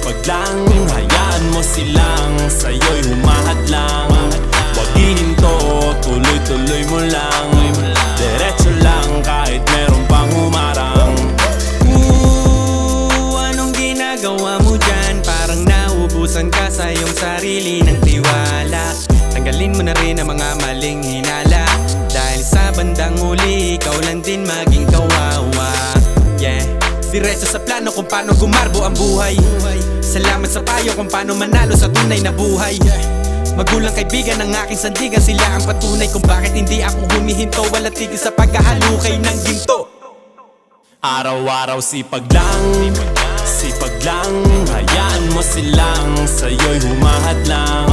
sipag lang, hayaan mo silang sa'yo'y humahadlang. Huwag hihinto, tuloy-tuloy mo lang. Diretso lang kahit meron pang humarang. Anong ginagawa mo dyan? Parang naubusan ka sa iyong sarili ng tiwala. Tanggalin mo na rin ang mga maling hinala, dahil sa bandang huli ikaw lang din maging kawawa. Yeah, diretso sa plano kung paano gumarbo ang buhay. Salamat sa payo kung paano manalo sa tunay na buhay. Magulang kaibigan ng aking sandigan, sila ang patunay kung bakit hindi ako humihinto. Walang tigil sa pagkahalukay ng ginto. Araw-araw sipag lang, hayaan mo silang sa'yo'y humahadlang.